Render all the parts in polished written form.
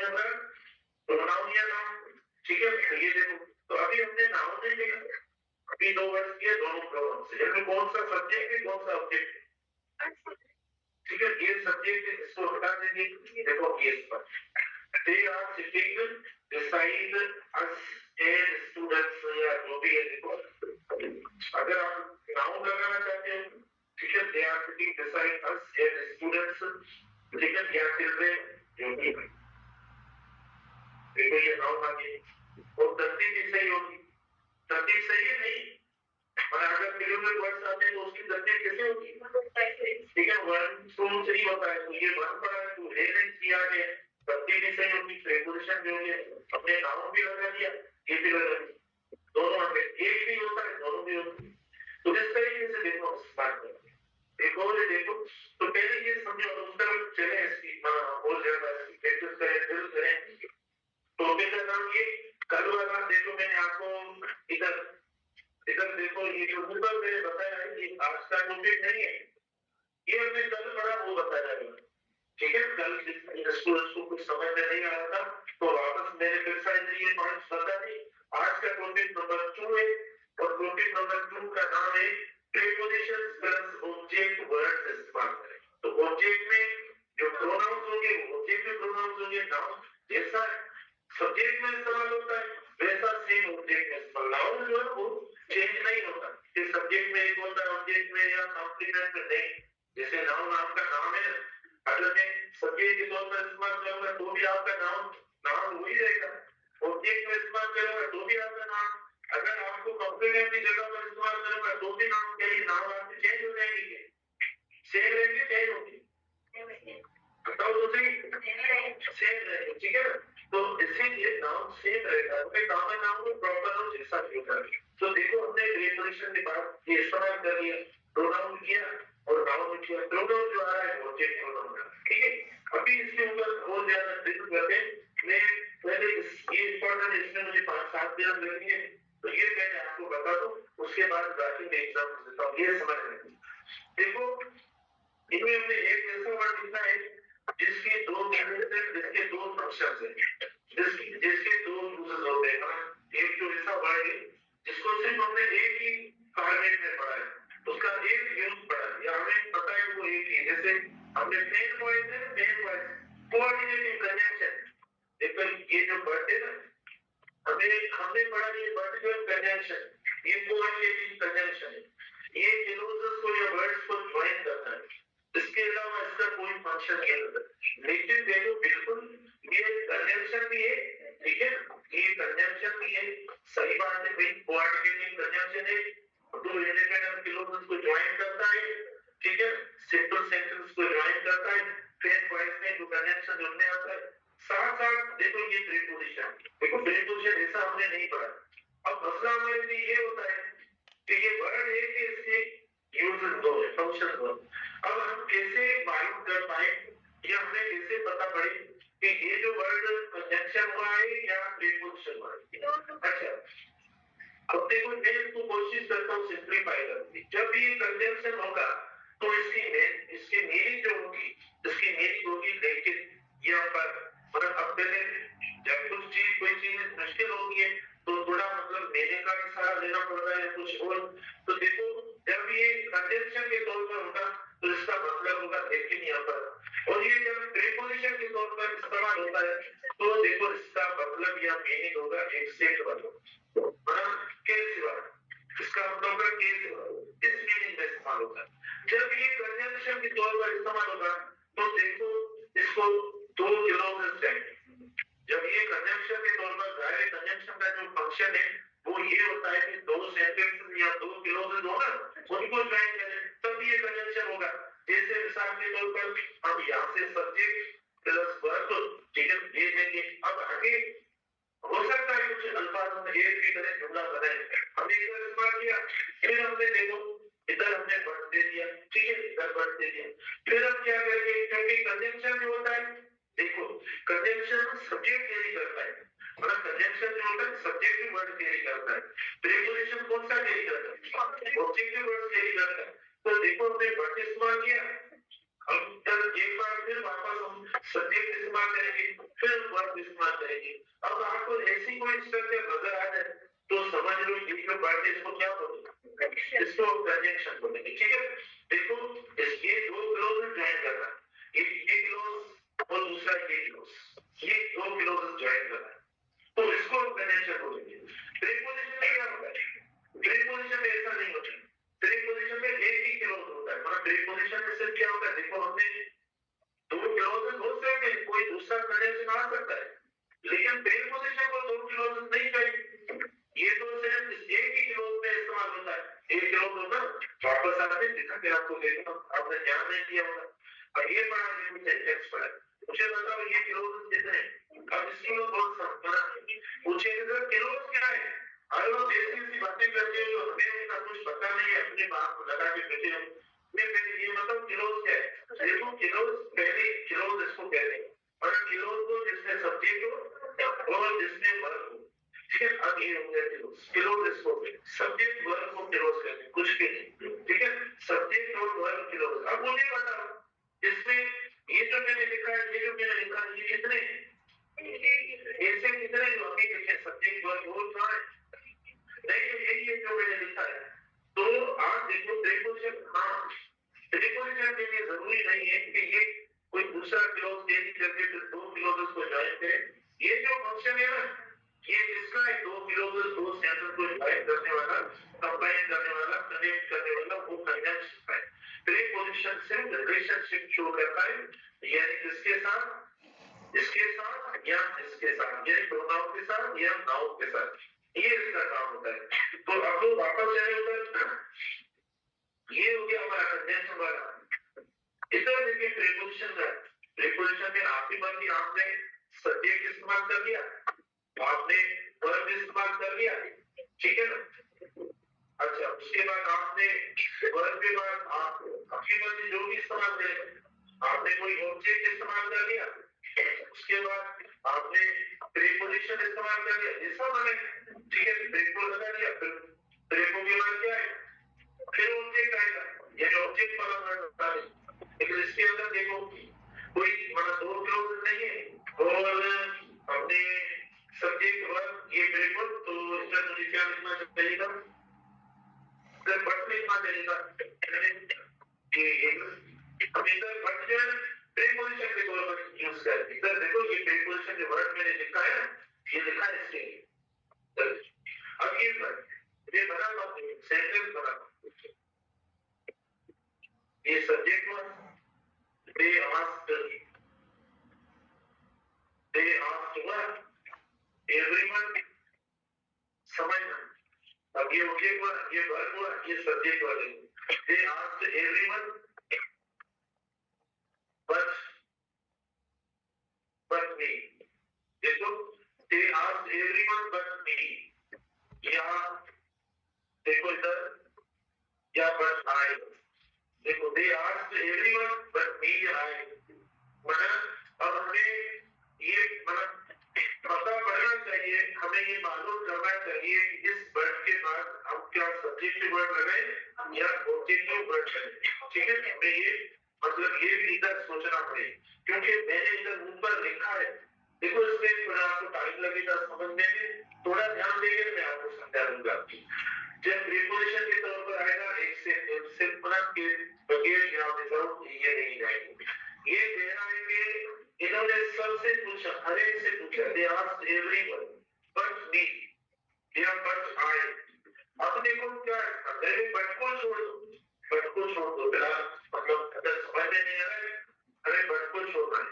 होगा प्रोनाउन या नाउन, ठीक है। तो ये देखो, तो अभी हमने नाउन नहीं देखा, अभी दो वर्ड किए दोनों प्रोनाउन से, इसमें कौन सा सब्जेक्ट है कौन सा ऑब्जेक्ट है, ठीक है। ये सब्जेक्ट है, इसको हटा देंगे, देखो केस पर they are sitting beside us as students या जो भी है, देखो अगर आप नाउन लगाना चाहते हो, ठीक है, they are sitting beside us as students, ठीक है, या चिल्ड्रन जो भी है, देखो ये नाउन आ गई, और तरतीब भी सही होगी, तरतीब सही है नहीं, और अगर किलोमीटर वर्ड्स आते हैं तो उसकी तरतीब कैसे होगी, ठीक है, 1 2 3 होता है, तो ये 1 पड़ा है तो ले नहीं किया है, तरतीब भी सही होगी, प्रीपोजिशन भी होगी, अपने नाउन भी लगा दिया, ये भी लगा दिया, दोनों आ गए, एक भी होता है दोनों भी होते हैं, तो इस तरीके से देखो स्टार्ट करें, देखो ये देखो, तो पहले ये समझो, उस तरफ चले, इसकी और ज्यादा प्रैक्टिस करें, ड्रिल करें, तो मेरा नाम ये कल वाला देखो, मैंने आपको इधर इधर देखो, ये जो ऊपर मैंने बताया है कि आज का टॉपिक नहीं है, ये हमने कल पढ़ा वो बताया है, ठीक है। कल स्टूडेंट्स को कुछ समझ में नहीं आ रहा था तो वापस मैंने फिर से ये पॉइंट्स बता दी। आज का टॉपिक नंबर 2 है, और टॉपिक नंबर 2 का नाम है प्रीपोजिशंस प्लस ऑब्जेक्ट वर्ड्स इस्तेमाल करें। तो ऑब्जेक्ट में जो प्रोनाउंस होंगे वो ऑब्जेक्ट में प्रोनाउंस होंगे, नाउन जैसा सब्जेक्ट में इस्तेमाल होता है वैसा सेम ऑब्जेक्ट में इस्तेमाल, नाउन जो है वो चेंज नहीं होता, कि सब्जेक्ट में एक होता है ऑब्जेक्ट में या कॉम्प्लीमेंट में नहीं, जैसे नाउन आपका नाम है, अगर मैं सब्जेक्ट के तौर पर इस्तेमाल करूंगा तो भी आपका नाउन नाउन वही रहेगा, ऑब्जेक्ट में इस्तेमाल करूंगा तो भी आपका नाउन, अगर आपको कॉम्प्लीमेंट की जगह पर इस्तेमाल करूंगा तो भी नाउन, क्या ये नाउन आपके चेंज हो जाएंगे क्या, सेम रहेंगे चेंज होंगे, बताओ तो सही, सेम रहेंगे, ठीक है ना। तो इसीलिए नाउन सेम रहेगा, तो कॉमन नाउन को प्रॉपर नाउन जैसा क्यों करें। तो देखो हमने प्रीपोजिशन के बाद ये इस्तेमाल कर लिया, प्रोनाउन किया और नाउन किया, प्रोनाउन जो आ रहा है ऑब्जेक्ट प्रोनाउन का, ठीक है। अभी इसके ऊपर और ज्यादा डिस्कस करते हैं, मैं पहले ये इंपॉर्टेंट, इसमें मुझे 5-7 दिन लगेंगे, तो ये पहले आपको बता दूं, उसके बाद बाकी मैं एग्जांपल देता हूं, ये समझ लें। देखो इनमें हमने एक ऐसा वर्ड लिखा है जिसके दो मीनिंग्स हैं, जिसके दो फंक्शंस हैं, जिसके दो यूजेस होते हैं। एक जो ऐसा वर्ड है जिसको सिर्फ हमने एक ही फॉर्मेट में पढ़ा है, उसका एक यूज पढ़ा है, या हमें पता है वो एक ही, जैसे हमने मेन वॉइस है, मेन वॉइस कोऑर्डिनेटिंग कंजंक्शन, देखो ये जो वर्ड है ना, हमने पढ़ा ये वर्टिकल कंजंक्शन, ये कोऑर्डिनेटिंग कंजंक्शन है, ये क्लोजेस को या वर्ड्स को ज्वाइन करता है, इसके अलावा इसका कोई फंक्शन नहीं होता। लेकिन देखो बिल्कुल ये कंजंक्शन भी है, ठीक है, ये कंजंक्शन भी है, सही बात है भाई, कोऑर्डिनेटिंग कंजंक्शन है, दो इंडिपेंडेंट क्लोजेस को ज्वाइन करता है, ठीक है, सिंपल सेंटेंस को ज्वाइन करता है, फ्रेज वॉइस में जो कंजंक्शन जुड़ने आता है, साथ साथ देखो ये प्रीपोजिशन, देखो प्रीपोजिशन ऐसा हमने नहीं पढ़ा। अब मसला हमारे लिए ये होता है कि ये वर्ड है कि इसके यूजेस दो है, फंक्शन दो, अब हम कैसे मालूम कर पाए या हमें कैसे पता पड़े कि ये जो वर्ड कंजंक्शन हुआ है या प्रीपोजिशन हुआ है। अच्छा, अब देखो मैं इसको कोशिश करता हूँ सिंप्लीफाई करने की, जब ये कंजंक्शन होगा तो इसकी मीनिंग जो होगी, इसकी मीनिंग होगी लेकिन या पर, मतलब अब पहले जब कोई चीज मुश्किल होगी है तो थोड़ा मतलब मीनिंग का भी सहारा लेना पड़ता है कुछ और, तो देखो जब ये कंजंक्शन के तौर पर होगा तो इसका मतलब होगा लेकिन यहाँ पर, और ये जब प्रीपोजिशन के तौर पर इस्तेमाल होता है तो देखो इसका मतलब या मीनिंग होगा एक्सेप्ट वाला, कैसे वाला, इसका मतलब होगा कैसे वाला, इस मीनिंग में इस्तेमाल होगा। जब ये कंजंक्शन के तौर पर इस्तेमाल होगा तो देखो इसको दो क्लोजेस चाहिए, जब ये कंजंक्शन के तौर पर डायरेक्ट कंजंक्शन का जो फंक्शन है वो ये होता है कि दो सेंटेंसेस या दो क्लोजेस हो ना, उनको ज्वाइन करें तब ये कंजंक्शन होगा। जैसे मिसाल के तौर पर हम यहाँ से सब्जेक्ट प्लस वर्ब, ठीक है, ये देंगे, अब आगे हो सकता है कुछ अल्फाज में एक भी तरह जुमला बनाए, हमने इधर इस्तेमाल किया, फिर हमने देखो इधर हमने वर्ड दे दिया, ठीक है, इधर वर्ड दे दिया, फिर हम क्या करेंगे, क्योंकि कंजंक्शन जो होता है, देखो कंजंक्शन सब्जेक्ट कैरी करता है, मतलब कंजंक्शन जो होता है सब्जेक्टिव वर्ड कैरी करता है, प्रीपोजिशन कौन सा कैरी करता है, ऑब्जेक्टिव वर्ड कैरी करता है। तो देखो हमने वर्ड इस्तेमाल किया, अब एक बार फिर वापस हम सब्जेक्ट इस्तेमाल करेंगे, फिर वर्ब इस्तेमाल करेंगे। अब आपको ऐसी कोई स्ट्रक्चर नजर आ जाए तो समझ लो ये जो वर्ड है इसको क्या बोलेंगे, इसको कंजंक्शन बोलेंगे। ठीक है, देखो ये दो क्लोज ज्वाइन करना है, ये क्लोज और दूसरा ये क्लोज, ये दो क्लोज ज्वाइन करना है, तो इसको कंजंक्शन बोलेंगे। प्रीपोजिशन में क्या होता है, प्रीपोजिशन में ऐसा नहीं होता, प्रीपोजिशन में एक ही क्लोज होता है। मतलब प्रीपोजिशन में सिर्फ क्या होता है, देखो हमने दो क्लोज हो सकते हैं, कोई दूसरा कंजंक्शन आ सकता है, लेकिन प्रीपोजिशन को दो क्लोज नहीं चाहिए, ये तो सिर्फ एक ही क्लोज में इस्तेमाल होता है। एक क्लोज होगा वापस आते दिखा के आपको देखो आपने ध्यान नहीं दिया होगा। अब ये पढ़ा है सेंटेंस पढ़ा, मुझे बताओ ये क्लोज कितने हैं। अब इसकी लोग बहुत समझना पूछे सर क्लोज क्या है, अरे वो जैसी सी बातें करते हो हमें उनका कुछ पता नहीं है, अपने बात को लगा के बैठे हो। मैं पहले ये मतलब क्लोज क्या है, देखो क्लोज पहले क्लोज इसको कहते हैं, और क्लोज को जिसमें सब्जेक्ट हो और जिसमें वर्ब हो। ठीक है, अब ये हो गया क्लोज, इसको सब्जेक्ट वर्ब को क्लोज कहते हैं, कुछ भी नहीं। ठीक है, सब्जेक्ट और वर्ब क्लोज। अब मुझे बताओ इसमें ये जो मैंने लिखा है, ये जो मैंने लिखा है, ये कितने ऐसे कितने जो अभी लिखे सब्जेक्ट वर्ब वो कहाँ है, नहीं यही है जो मैंने लिखा है। तो आप देखो प्रीपोजिशन, हाँ प्रीपोजिशन के लिए जरूरी नहीं है कि ये कोई दूसरा क्लोज चेंज करके दो क्लोजेस को ज्वाइन करे। ये जो फंक्शन है ना, ये इसका है, दो क्लोजेस दो सेंटेंस को ज्वाइन करने वाला, कंबाइन करने वाला, कनेक्ट करने वाला, वो कंजंक्शन है। प्रीपोजिशन से रिलेशनशिप शो करता है, यानी किसके साथ, इसके साथ या इसके साथ, यानी प्रोनाउन के साथ या नाउन के साथ, ये इसका काम होता है। तो अब लोग वापस चले उधर, ये हो गया हमारा कंजंक्शन वाला। इधर देखिए प्रीपोजिशन का, प्रीपोजिशन में आपकी मर्जी, आपने सब्जेक्ट इस्तेमाल कर लिया, आपने वर्ब इस्तेमाल कर लिया, ठीक है ना। अच्छा उसके बाद आपने वर्ब के बाद आप आपकी मर्जी जो भी इस्तेमाल करें, आपने कोई ऑब्जेक्ट इस्तेमाल कर लिया, उसके बाद आपने प्रीपोजिशन इस्तेमाल कर लिया, जैसा बने, ठीक है, प्रीपो लगा दिया, फिर प्रीपो के बाद क्या है, फिर ऑब्जेक्ट आएगा, ये ऑब्जेक्ट वाला वर्ड होता है। लेकिन इसके अंदर देखो कोई मतलब दो क्लोज नहीं है और हमने सब्जेक्ट वर्ब ये प्रीपो, तो इसमें मुझे क्या लिखना चाहिएगा, फिर बट लिखना चाहिएगा। ये हम इधर बट जो है प्रीपोजिशन के तौर पर यूज करते हैं। इधर देखो ये प्रीपोजिशन जो वर्ड मैंने लिखा है, ये लिखा है इसके लिए। अब ये बना सेंटेंस बना, ये subject one, they asked what, everyone, समझना। अब ये ऑब्जेक्ट हुआ, ये वर्ब हुआ, ये सब्जेक्ट वाले, they asked everyone but me। देखो they asked everyone but me, यहाँ देखो इधर या but I, देखो they asked everyone but me I, मतलब अब हमें ये मतलब पता पड़ना चाहिए, हमें ये मालूम करना चाहिए कि इस वर्ड के बाद हम क्या सब्जेक्टिव वर्ड लगाएं या ऑब्जेक्टिव वर्ड लगाएं। ठीक है, हमें ये मतलब ये भी इधर सोचना पड़ेगा, क्योंकि मैंने इधर ऊपर लिखा है, देखो इसमें थोड़ा आपको टाइम लगेगा समझने में, थोड़ा ध्यान देंगे मैं आपको समझा दूंगा। जब प्रीपोजिशन के तौर पर आएगा एक से मतलब के बगैर यहाँ विदाउट ये नहीं जाएंगे। ये कह रहा है कि इन्होंने सबसे पूछा, हर एक से पूछा, they asked everyone but me, या but I। अब देखो क्या पहले but को छोड़ दो, but को छोड़ दो फिलहाल, मतलब अगर समझ में नहीं आ रहा है, अरे but को छोड़ना है।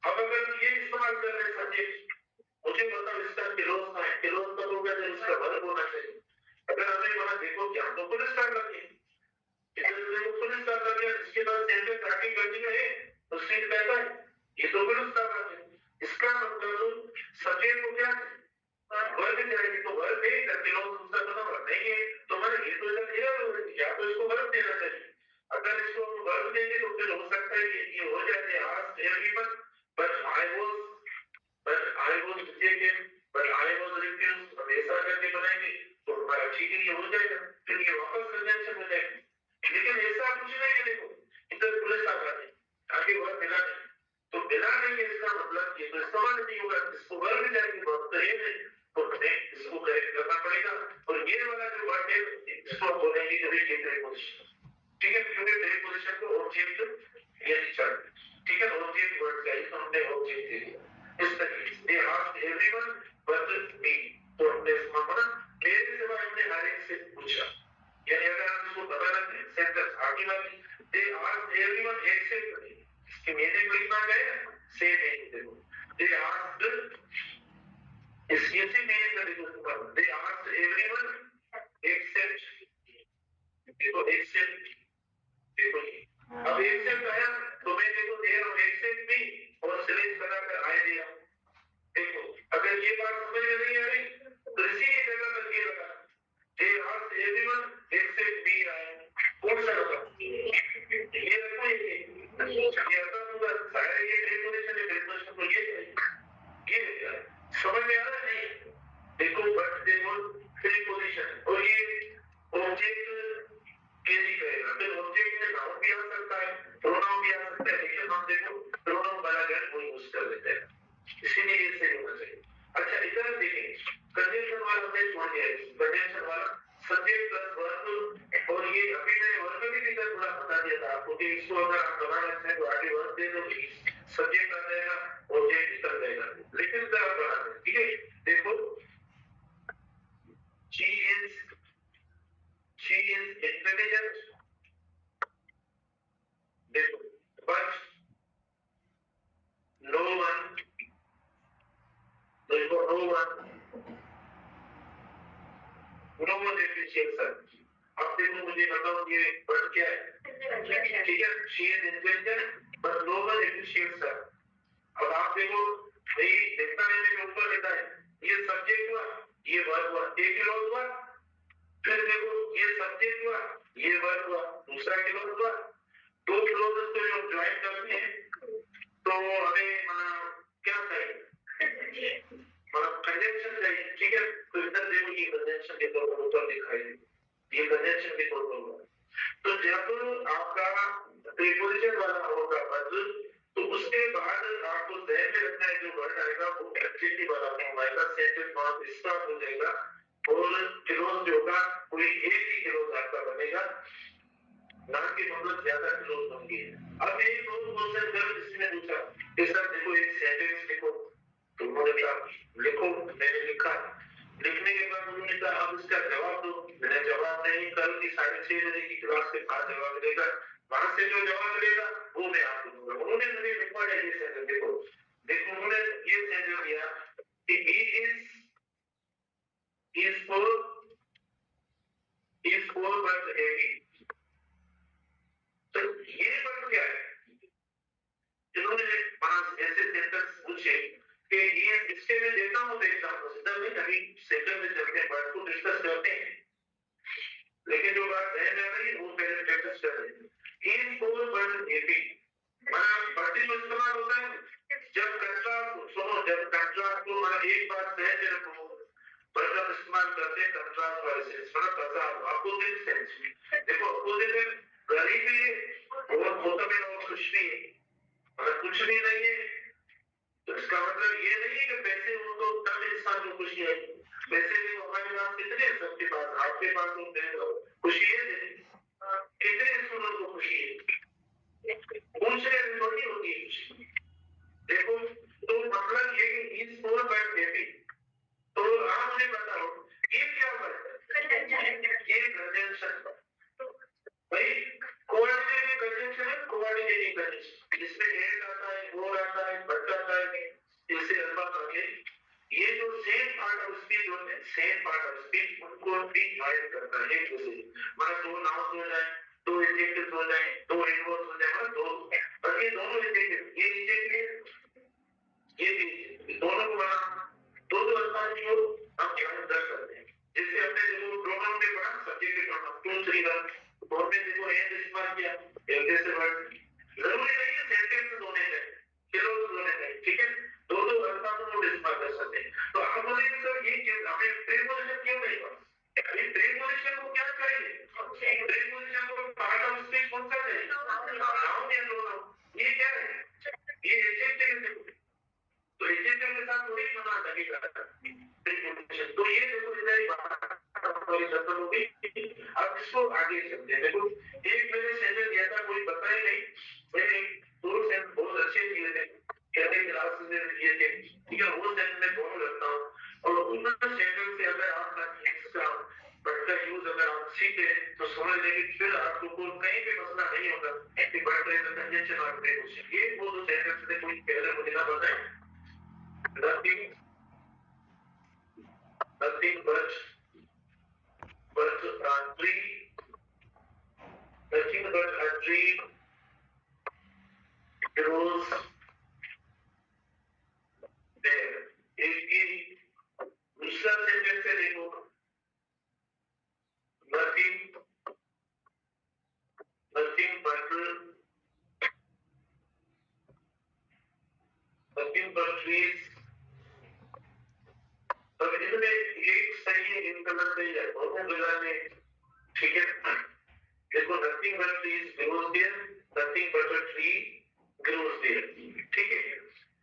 अब अगर ये इस्तेमाल कर रहे सब्जेक्ट, मुझे बताओ इसका क्लोज ना है, क्लोज कब होगा जब इसका वर्ब होना चाहिए। अगर हमें वहां देखो क्या तो फुल स्टॉप लगे, इधर देखो फुल स्टॉप लगे, इसके बाद सेंटेंस आगे कंटिन्यू है तो स्टिल कहता है ये तो फुल स्टॉप लगे, इसका मतलब सब्जेक्ट को क्या वर्ब चाहिए, तो वर्ब है, इधर क्लोज दूसरा मतलब नहीं है, तो मैंने ये तो इधर क्लियर या तो इसको वर्ब देना चाहिए। अगर इसको वर्ब देंगे तो फिर हो सकता है कि ये हो जाए asked everyone but I was rejected, but I was refused, अब ऐसा करके बनाएंगे तो हमारा ठीक है ये हो जाएगा, फिर ये वापस कंजंक्शन हो जाएगा। लेकिन ऐसा कुछ नहीं है, देखो इधर पुलिस आ जाती आगे वर्ब मिला नहीं, मतलब ये तो सवाल नहीं होगा, इसको वर्ग जाएगी बहुत तो ये नहीं, तो हमें इसको करेक्ट करना पड़ेगा। और ये वाला जो वर्ड है इसको बोलेंगे कि प्रीपोजिशन, ठीक है, क्योंकि प्रीपोजिशन को ऑब्जेक्ट ये चल, ठीक है, ऑब्जेक्ट वर्ड का इसको हमने ऑब्जेक्ट दे दिया इस तरीके से। दे आस्क्ड एवरीवन बट मी, तो हमने इसमें पढ़ा मेरे से हमने हर एक से पूछा, यानी अगर हम इसको बता रहे हैं सेंटेंस आगे वाली दे आस्क्ड एवरीवन एक्सेप्ट मी, इसके मीनिंग लिखना है सेम है, देखो दे आस्क्ड इसके से मीनिंग का देखो, दे आस्क्ड एवरीवन एक्सेप्ट, देखो एक्सेप्ट, देखो अब एक्सेप्ट आया तो मैं देखो दे रहा हूं एक्सेप्ट मी और सिलेक्ट बनाकर आए दिया। देखो अगर ये बात समझ में नहीं आ रही तो इसी की जगह पर ये लगा दे आस्क्ड एवरीवन एक्सेप्ट मी आए, कौन सा लगा ये रखो, ये आता होगा सारे ये प्रीपोजिशन है, प्रीपोजिशन को ये समझ में आ रहा है नहीं। देखो बट देखो प्रीपोजिशन और ये ऑब्जेक्ट कैसी करेगा, फिर ऑब्जेक्ट में नाउन भी आ सकता है, प्रोनाउन भी आ सकता है, लेकिन हम देखो प्रोनाउन वाला गैर वो यूज कर लेते हैं, इसीलिए ये सही होना चाहिए। अच्छा इधर देखें कंजंक्शन वाला हमने छोड़ दिया है, कंजंक्शन वाला सब्जेक्ट प्लस वर्ब, और ये अभी मैंने वर्ब भी इधर थोड़ा बता दिया था आपको कि इसको अगर आप बना रखते हैं तो आगे वर्ब दे दो, सब्जेक्ट आ जाएगा, ऑब्जेक्ट निकल जाएगा, लेकिन तरह बना दें, ठीक है। देखो she is intelligent, देखो but no one, देखो no one appreciates her। अब देखो मुझे बताओ ये but क्या है, ठीक है, she is intelligent but no one appreciates her। अब आप देखो भाई देखना है मेरे ऊपर लिखा है ये सब्जेक्ट हुआ, ये वर्ब हुआ, एक क्लॉज हुआ, फिर देखो ये सब्जेक्ट हुआ, ये वर्ब हुआ, दूसरा क्लॉज हुआ, दो क्लॉजेस को जब ज्वाइन करते हैं तो हमें मतलब क्या चाहिए, मतलब कंजंक्शन चाहिए, ठीक है। तो इधर देखो ये कंजंक्शन के तौर पर ऊपर दिखाई दे, ये कंजंक्शन के तौर पर हुआ। तो जब आपका प्रीपोजिशन वाला होगा बदल, तो उसके बाद आपको ध्यान में रखना है जो वर्ड आएगा वो एडजेक्टिव वाला फॉर्म आएगा, सेंटेंस फॉर्म स्टार्ट हो जाएगा और क्लोज जो होगा कोई एक ही क्लोज आपका बनेगा, ना कि मतलब ज्यादा क्लोज होंगे। अब एक दो क्वेश्चन जब इसने पूछा कि सर देखो एक सेंटेंस लिखो, तो उन्होंने कहा लिखो, मैंने लिखा, लिखने के बाद उन्होंने कहा अब इसका जवाब दो, मैंने जवाब नहीं, कल की 6:30 बजे की क्लास के बाद जवाब देगा, वहां से जो जवाब मिलेगा वो मैं आपको दूंगा। उन्होंने मुझे लिखवा दिया ये सेंटेंस, देखो देखो उन्होंने ये सेंटेंस दिया कि he is for but heavy, तो ये वर्ड क्या है, इन्होंने 5 ऐसे सेंटेंस पूछे कि ये इसके में देता हूं तो एग्जांपल सीधा नहीं, अभी सेकंड में चलते हैं, वर्ड को डिस्कस करते हैं, लेकिन जो बात है जा रही है वो पहले डिस्कस कर रहे हैं। he is for but heavy मतलब बड़ी में इस्तेमाल होता है जब कंट्रास्ट, सुनो जब कंट्रास्ट को मतलब एक बात सहज रखो, मतलब इस्तेमाल करते हैं कंट्रास्ट वाले सेंस, मतलब कंट्रास्ट अपोजिट सेंस। देखो अपोजिट में गरीबी और गौतम और कुछ भी मतलब कुछ भी नहीं है, तो इसका मतलब ये नहीं है कि पैसे हो तो तब इंसान को खुशी है, पैसे भी हमारे पास कितने हैं, सबके पास, आपके पास तो खुशी है, कितने स्टूडेंट को खुशी है, उनसे थोड़ी होती है खुशी। देखो तो मतलब ये कि इस फोर बाय बेबी, तो आप मुझे बताओ ये क्या वर्ड है, ये कंजंक्शन भाई कोऑर्डिनेटिव कंजंक्शन है, कोऑर्डिनेटिव कंजंक्शन जिसमें एंड आता है, वो आता है, बट आता है, जैसे अल्फा आगे ये जो सेम पार्ट ऑफ स्पीच होते हैं, सेम पार्ट ऑफ स्पीच उनको भी ज्वाइन करता है एक दूसरे, मतलब दो नाउन हो जाए, दो एडजेक्टिव्स हो जाए, दो एडवर्ब्स हो जाए, मतलब दो, और ये दोनों एडजेक्टिव, ये एडजेक्टिव ये भी दोनों को बना दो दो अल्फाज को हम ज्वाइन कर सकते हैं। जैसे हमने देखो प्रोनाउन में पढ़ा सब्जेक्ट के प्रोनाउन 2 3 वर्ड, और में देखो एंड इस्तेमाल किया एक जैसे वर्ड, जरूरी नहीं है सेंटेंस होने चाहिए, क्लोज होने चाहिए, ठीक है, दो दो अल्फाजों को इस्तेमाल कर सकते हैं। तो आप बोलेंगे सर ये चीज हमें प्रीपोजिशन क्यों नहीं बस, अभी प्रीपोजिशन को क्या चाहिए, प्रीपोजिशन को पार्ट ऑफ स्पीच कौन सा चाहिए, आगे चलते हैं। देखो एक मैंने सेंटेंस दिया था, कोई पता ही नहीं, मैंने दो सेंटेंस बहुत अच्छे दिए थे, कहते क्लासेस में दिए थे, ठीक है, वो सेंटेंस मैं दोनों रखता हूँ, और उन सेंटेंस से अगर आपका इसका वर्ड का यूज अगर आप सीखे तो समझ लेंगे, फिर आपको कहीं पे मसला नहीं होगा कि वर्ड का कंजंक्शन और प्रीपोजिशन, ये वो दो सेंटेंस थे, कोई पहले मुझे ना बताएं। nothing nothing but a tree, nothing but a tree grows there. इसकी दूसरा सेंटेंस है, देखो nothing but trees। अब इनमें एक सही है, इन कलर सही है, दोनों कलर में ठीक है। देखो nothing but trees grows there, nothing but a tree grows there, ठीक है।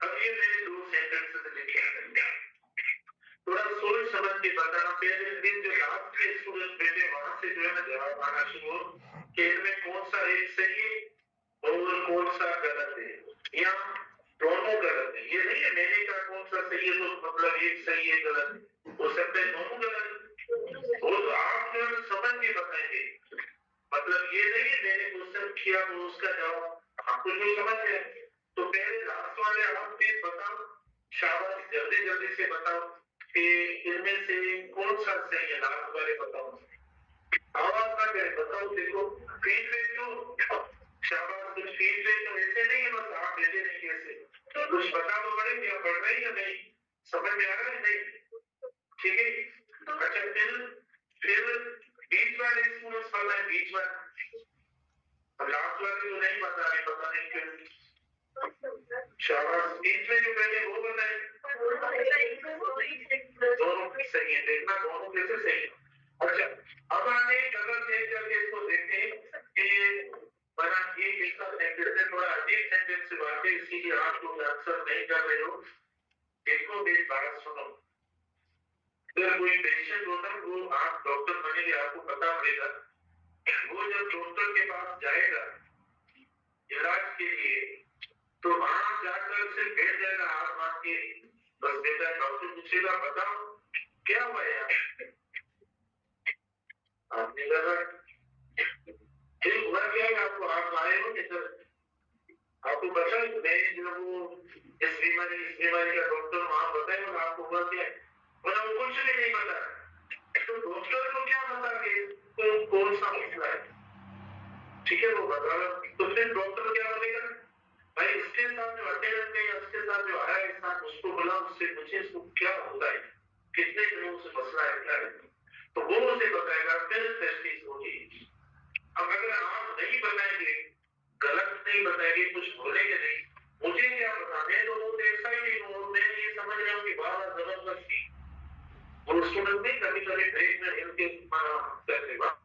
अब ये मैंने दो सेंटेंसेस लिखे हैं, थोड़ा सोच समझ के बताना। पहले दिन जो लास्ट के स्टूडेंट बैठे वहां से जो है ना जवाब आना शुरू हो कि इनमें कौन सा एक सही है और कौन सा गलत है, या दोनों गलत है। ये नहीं है मैंने कहा कौन सा सही है तो मतलब एक सही है गलत हो सकता है, दोनों गलत, वो तो आप जो है समझ के बताएंगे। मतलब ये नहीं है मैंने क्वेश्चन किया तो उसका जवाब आपको जो समझ है, तो पहले लास्ट वाले आप प्लीज बताओ, शाबाश, जल्दी जल्दी से बताओ कि इनमें से कौन सा सही है, लास्ट वाले बताओ, आवाज ना करें, बताओ। देखो फीडबैक तो शाबाश, कुछ फीडबैक तो ऐसे नहीं है बस आप देते नहीं, कैसे कुछ बता तो पड़े कि आप पढ़ रहे हैं या नहीं, समझ में आ रहा है नहीं, ठीक है। अच्छा फिर बीच वाले स्टूडेंट्स पता है, बीच वाले, लास्ट वाले तो नहीं बता रहे, पता नहीं क्यों, शाबाश, बीच में जो पहले वो बताए, दोनों सही है, देखना दोनों कैसे सही है। अच्छा अब आगे कलर चेंज करके इसको देखते हैं कि बना ये किसका सेंटेंस है, थोड़ा अजीब सेंटेंस से बात है, इसीलिए आप लोग आंसर नहीं कर रहे हो। देखो मेरी बात सुनो, अगर कोई पेशेंट होता है वो आप डॉक्टर बनेंगे, आपको पता पड़ेगा, वो जब डॉक्टर के पास जाएगा इलाज के लिए तो वहां जाकर सिर्फ बैठ जाएगा हाथ मार के, बस बेटा डॉक्टर पूछेगा बताओ क्या हुआ यार, आपने कहा फिर हुआ क्या है, आपको आप आए हो कि सर आपको पता है मैं जो वो इस बीमारी का डॉक्टर वहां बताएगा आपको हुआ क्या है, मतलब वो कुछ भी नहीं पता, तो डॉक्टर को क्या पता कि तो कौन सा मसला है, ठीक है वो बता रहा, तो फिर डॉक्टर क्या बोलेगा, भाई इसके साथ जो अटेंडेंट है या उसके साथ जो आया है साथ उसको बुला, उससे पूछे इसको क्या होता है, कितने दिनों से मसला है क्या है, तो वो उसे बताएगा, फिर टेस्टिंग होगी। अब अगर आप नहीं बताएंगे, गलत नहीं बताएंगे, कुछ बोलेंगे नहीं, मुझे क्या पता, मैं तो बहुत एक्साइटेड हूँ, मैं ये समझ रहा हूँ कि बाहर जबरदस्ती और स्टूडेंट भी कभी कभी ब्रेक में इनके करते बात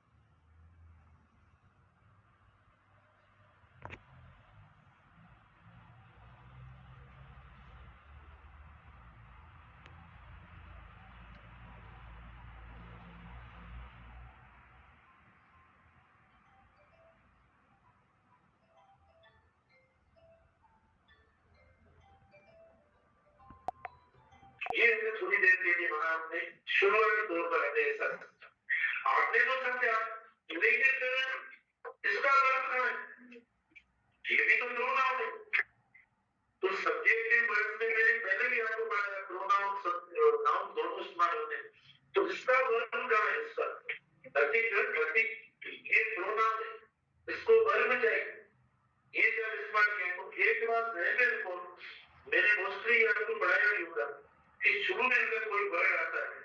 ये थोड़ी देर के लिए वहां हमने शुरुआती तौर पर हमने ऐसा आपने तो समझा, लेकिन फिर इसका अर्थ है ये भी तो प्रोनाउन है, तो सब्जेक्टिव वर्ड में मैंने पहले भी आपको बताया प्रोनाउन नाउन दोनों इस्तेमाल होते हैं, तो इसका वर्ब कहाँ है, इसका ये प्रोनाउन है, इसको वर्ब में चाहिए, ये जब इस्तेमाल किया तो एक बात रहने को मैंने मोस्टली आपको पढ़ाया भी होगा कि शुरू में अगर कोई वर्ड आता है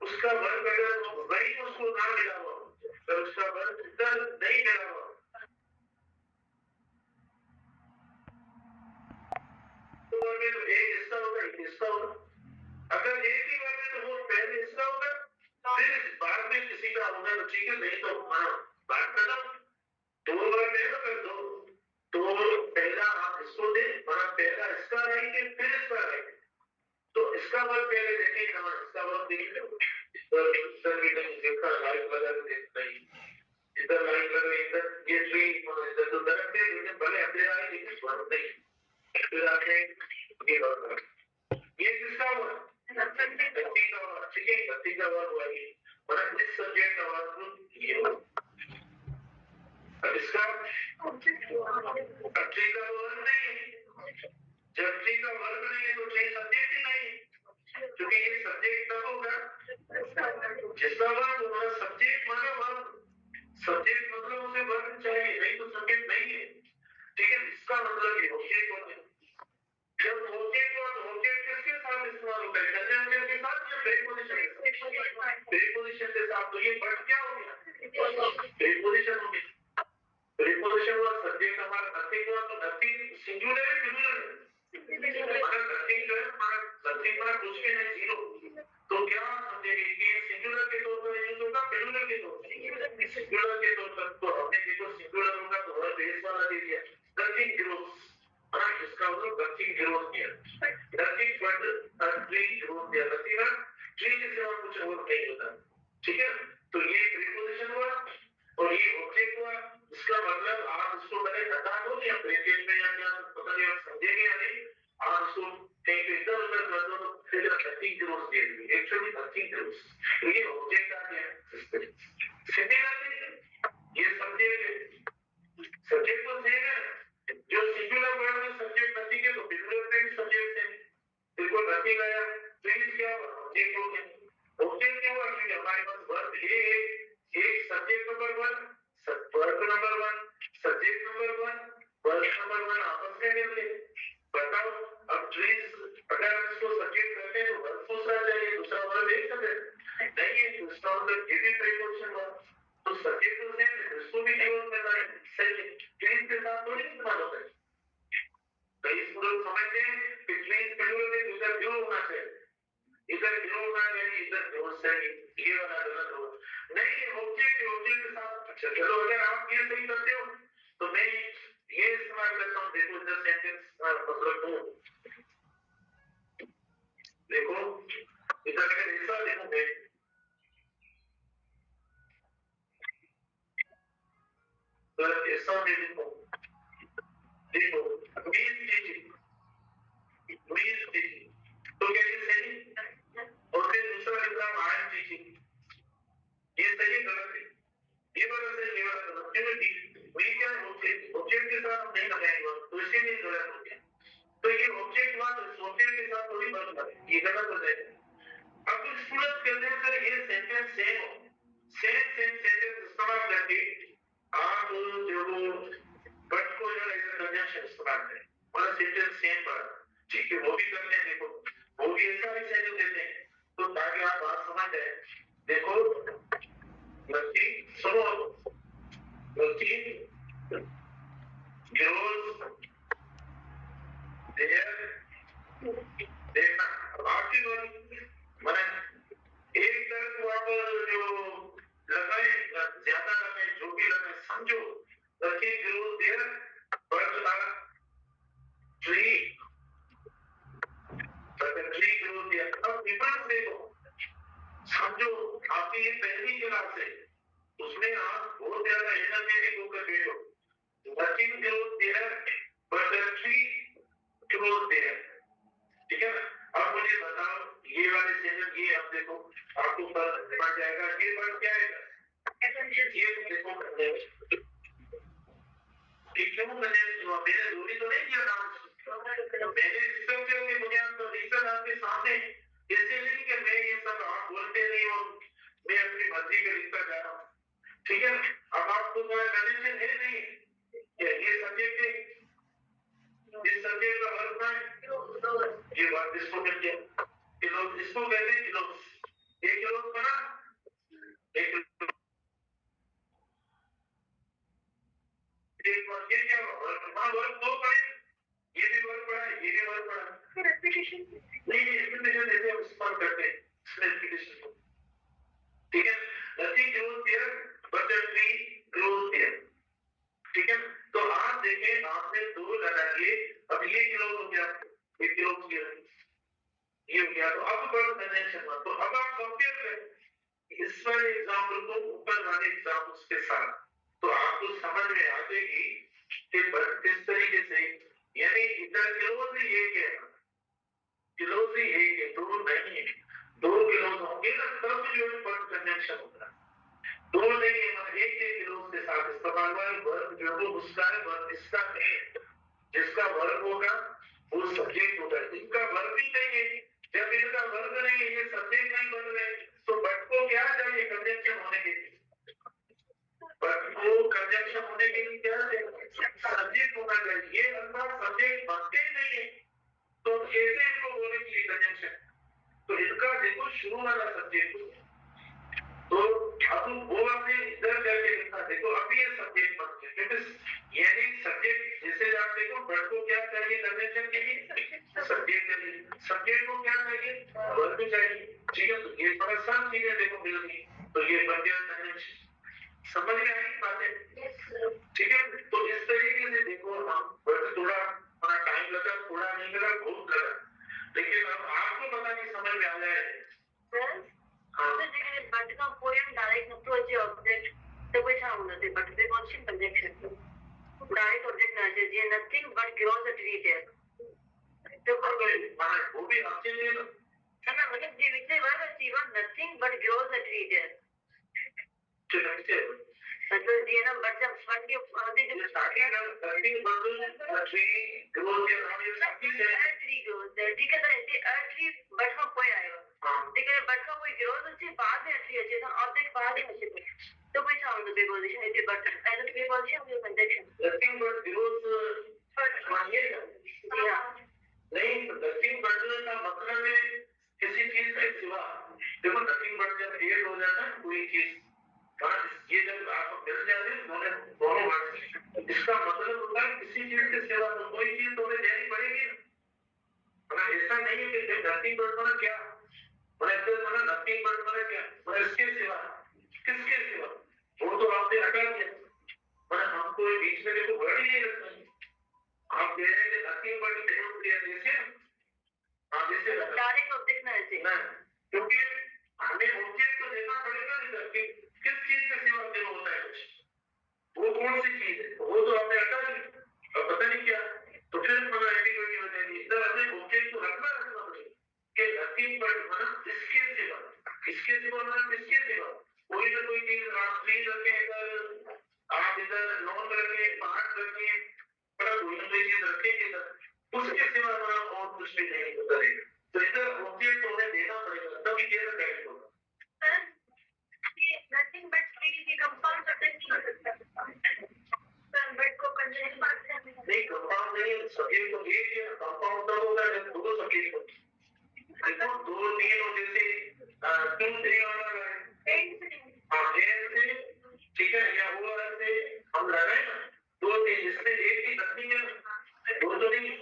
उसका वर्ब अगर वही उसको ना मिला हुआ तो उसका वर्ब नहीं मिला हुआ तो वर्ब में तो एक हिस्सा होगा, एक हिस्सा होगा, अगर एक ही वर्ब है तो वो पहले हिस्सा होगा, फिर बाद में किसी का होगा तो ठीक है, नहीं तो बात खत्म, दो वर्ब है ना, फिर दो तो पहला आप इसको दे और पहला इसका रहेंगे फिर इसका रहेंगे, तो इसका वर्ब पहले देखिए कहाँ, इसका वर्ब देखिए सर भी नहीं देखा, लाइव लगा के देख नहीं, इधर लाइन लग रही, इधर ये ट्री, इधर तो दरख्त है, लेकिन भले अंधेरा है लेकिन स्वर्ग नहीं। फिर आगे ये वर्ग, ये किसका हुआ? गति का हुआ, ठीक है, गति का वर्ग हुआ ये, मतलब इस सब्जेक्ट का वर्ग ये हुआ। अब इसका ट्री का वर्ग नहीं है, जब ट्री का वर्ग नहीं है तो ट्री सब्जेक्ट ही नहीं है, क्योंकि ये सब्जेक्ट तब होगा जिसका वर्ग होगा। सब्जेक्ट मतलब वर्ग, सब्जेक्ट मतलब उसे वर्ग चाहिए, नहीं तो सब्जेक्ट नहीं है, ठीक है। इसका मतलब ये ऑब्जेक्ट होता है। जब ऑब्जेक्ट और ऑब्जेक्ट किसके साथ इस्तेमाल होता है? कंजंक्शन के साथ या प्रीपोजिशन? प्रीपोजिशन के साथ। तो ये वर्ड क्या हो गया? प्रीपोजिशन हो गया। प्रीपोजिशन और सब्जेक्ट हमारा नथिंग हुआ, तो नथिंग सिंगुलर है प्लूरल है? अगर नथिंग जो है हमारा नथिंग हमारा कुछ भी नहीं, जीरो, तो क्या समझेंगे कि सिंगुलर के तौर पर यूज होगा प्लूरल के तौर पर? सिंगुलर के तौर पर। तो हमने देखो सिंगुलर होगा तो वर्ड बेस वाला दे दिया, नथिंग ग्रोस, इसका मतलब नथिंग ग्रोस दिया, नथिंग बट ट्री ग्रोस दिया, नथिंग ट्री के सिवा कुछ और नहीं होता, ठीक है। तो ये प्रीपोजिशन हुआ और ये ऑब्जेक्ट हुआ। इसका मतलब आप इसको पहले हटा दो या ब्रैकेट में या क्या, पता नहीं आप समझेंगे या नहीं, आप इसको कहीं पे इधर उधर कर दो तो फिर नथिंग ग्रोस दे देंगे, एक्चुअली नथिंग ग्रोस। तो ये ऑब्जेक्ट आ गया। सिमिलरली ये सब्जेक्ट, सब्जेक्ट तो सेम है, जो सिंगुलर वर्ड में सब्जेक्ट नथिंग है तो प्लूरल में भी सब्जेक्ट सेम। देखो नथिंग आया, प्लीज क्या हुआ? ऑब्जेक्ट हो गया। ऑब्जेक्ट क्या हुआ? क्योंकि हमारे पास वर्ब ए है, एक subject number 1, verb number 1, subject number 1, verb number 1 आपस में मिल गए। बताओ अब ट्रीज अगर हम इसको सब्जेक्ट करते हैं तो वर्ब दूसरा चाहिए, दूसरा वर्ब एक सब्जेक्ट नहीं है, तो इसका मतलब ये भी प्रीपोजिशन हुआ। तो सब्जेक्ट तो सेम है, इसको भी यूज करना है, सही है। ट्रीज के साथ थोड़ी इस्तेमाल होता है। तो इस पूरे समझते हैं कि ट्रीज प्लूरल में इधर क्यों होना चाहिए, इधर क्यों होना चाहिए, इधर क्यों चाहिए, ये वाला गलत हो नहीं। ऑब्जेक्ट के साथ, अच्छा चलो अगर आप ये सही करते हो तो मैं ये इस्तेमाल करता हूँ। देखो इधर सेंटेंस मतलब हूँ, देखो इधर अगर ऐसा देखो मैं, तो ऐसा मैं लिखूं, देखो तो क्या ये सही? और फिर दूसरा लिखा आई एम टीचिंग, ये सही गलत है? ये वाला सही, ये वाला गलत, क्योंकि वी क्या ऑब्जेक्ट, ऑब्जेक्ट के साथ नहीं लगाएंगे तो इसीलिए गलत हो गया। तो ये ऑब्जेक्ट हुआ तो ऑब्जेक्ट के साथ थोड़ी बात करें, ये गलत हो जाएगा। अब कुछ स्टूडेंट कहते हैं सर ये सेंटेंस सेम हो, सेम सेंटेंस इस्तेमाल करके आप जो बट को जो है कंजंक्शन इस्तेमाल करें, मतलब सेंटेंस सेम पर, ठीक है, वो भी करते हैं। देखो वो भी ऐसा ही सेंटेंस देते हैं तो ताकि आप बात समझ जाए। देखो नथिंग, सुनो, नथिंग grows there, देखना आपकी मैंने एक तरफ को आप जो लगाए ज्यादा लगाए, जो भी लगाए समझो, nothing grows there but a tree, but a tree grows there। अब डिफरेंस देखो, समझो आपकी ये पहली क्लास है, उसमें आप बहुत ज्यादा एनर्जेटिक होकर बैठो। Nothing grows there but a tree grows there, ठीक है। अब मुझे बताओ ये वाले सेंटेंस, ये आप देखो आपको पता जाएगा ये वर्ड क्या है। ये देखो कि क्यों मैंने जरूरी तो नहीं किया नाम, मैंने स्ट्रक्चर की बुनियाद पर रीजन आपके सामने, इससे नहीं कि मैं ये सब आप बोलते नहीं और मैं अपनी मर्जी में लिखता जा रहा हूँ, ठीक है। अब आपको कनेक्शन है नहीं, ये सब्जेक्ट है, इस सब्जेक्ट का वर्ब है, ये वर्ब इसको कहते हैं किलो, इसको कहते हैं किलो। एक किलो बना, एक किलो, एक बार ये क्या वर्ब दो पढ़े, ये भी वर्ब पढ़ा, ये भी वर्ब पढ़ा, रेपिटेशन नहीं, रेपिटेशन ऐसे हम इस्तेमाल करते हैं रेपिटेशन को, ठीक है। Nothing grows there but the tree grows there, ठीक है। तो आप देखें आपने दो लगा दिए, अब ये किलो हो गया, ये किलो हो गया, ये हो गया, तो अब वर्ड कंजंक्शन हुआ। तो अब आप कंपेयर करें इस वाले एग्जांपल को ऊपर वाले एग्जांपल्स के साथ, तो आपको समझ में आ जाएगी कि बर्थ किस तरीके से, यानी इधर क्लोज ही एक है, क्लोज ही एक है, दो नहीं है। दो क्लोज होंगे ना तब जो है बर्थ कंजंक्शन होगा, दो नहीं है, मतलब एक एक क्लोज के साथ इस्तेमाल हुआ है। वर्ब जो है उसका है, वर्ब इसका नहीं है। जिसका वर्ब होगा वो सब्जेक्ट होगा, इनका वर्ब ही नहीं है। जब इनका वर्ब नहीं है, ये सब्जेक्ट नहीं बन रहे, तो बट को क्या चाहिए कंजंक्शन होने के लिए? बट को कंजंक्शन होने के लिए क्या चाहिए? सब्जेक्ट होना चाहिए। ये अल्फाज सब्जेक्ट बनते ही नहीं है, तो कैसे इसको बोलने के लिए कंजंक्शन? तो इसका देखो शुरू वाला सब्जेक्ट, तो अब वो आपने इधर करके लिखा, देखो अभी ये सब्जेक्ट बन गया, क्योंकि यानी सब्जेक्ट जैसे आप देखो बट को क्या चाहिए कंजंक्शन के लिए? सब्जेक्ट चाहिए। सब्जेक्ट को क्या चाहिए? वर्ब चाहिए। ठीक है, तो ये बड़ा सा चीजें देखो मिल गई, तो ये बन गया कंजंक्शन। समझ में आई बातें? ठीक है, तो इस तरीके से देखो हम थोड़ा हमारा टाइम लगा, थोड़ा नहीं लगा, बहुत लगा, लेकिन अब आपको पता नहीं समझ में आ जाए। But poem direct approach object the which I want to but they want conjunction. Direct object is nothing but grows at retail. तो वो भी अच्छे नहीं है ना, मतलब जी विषय वर्ग जीवन nothing but grows at retail. मतलब जी ना बट जब फट के आते जब स्टार्टिंग करती बट ट्री ग्रोथ के नाम ये सब चीज है, ट्री ग्रोथ है, ठीक है ना, ऐसे ट्री बट में कोई आएगा, ठीक है, बट का कोई ग्रोथ अच्छी बाद में अच्छी अच्छी ना ऑब्जेक्ट बाद में अच्छी, तो कोई साउंड पे पोजीशन है कि बट एज पे पोजीशन जो conjunction nothing but growth first मानिएगा जी हां, नहीं नथिंग बट का मतलब है किसी चीज के सिवा। देखो नथिंग बट जब क्रिएट हो जाता है कोई चीज, ये जब आप मिल जाते हैं दोनों वर्ड, इसका मतलब होता है किसी चीज के सिवा, तो कोई चीज तो देनी पड़ेगी ना। ऐसा नहीं है कि जब नथिंग बट मतलब क्या, मतलब नथिंग बट मतलब क्या, मतलब इसके सिवा, किसके सिवा, वो तो आपने हटा दिया, मतलब हम कोई बीच में देखो वर्ड ही नहीं रखते हैं। आप कह रहे हैं कि नथिंग बट ग्रोथ किया जैसे, आप जैसे डायरेक्ट ऑब्जेक्ट ना ऐसे ना, क्योंकि हमें ऑब्जेक्ट तो देखना पड़ेगा इधर कि किस चीज के सिवा ग्रो होता है कुछ, वो कौन सी चीज है, वो तो आपने हटा दी, अब पता नहीं क्या, तो फिर मतलब एंटीग्विटी हो जाएगी। इधर हमें ऑब्जेक्ट को रखना पड़ेगा कि नथिंग बट मतलब इसके सिवा, इसके सिवा मतलब किसके सिवा, कोई ना कोई चीज आप ट्री रखे इधर, आप इधर नॉन रखे, पार्ट रखे, मतलब कोई ना कोई चीज रखेंगे इधर, उसके सिवा मतलब और कुछ भी नहीं होता है। तो इधर ऑब्जेक्ट हमें देना पड़ेगा तभी कैसे करेक्ट होगा। Nothing but three the compound substance हो सकता है। बट को कंजंक्शन नहीं, कंपाउंड नहीं, सब्जेक्ट तो एक ही है, कंपाउंड तब होगा जब दो सब्जेक्ट हो। देखो दो तीन हो, जैसे 2 3 वाला है, हाँ से ठीक है, या वो से हम लगाए ना 2 3, इसमें एक ही नथिंग है, दो तो नहीं।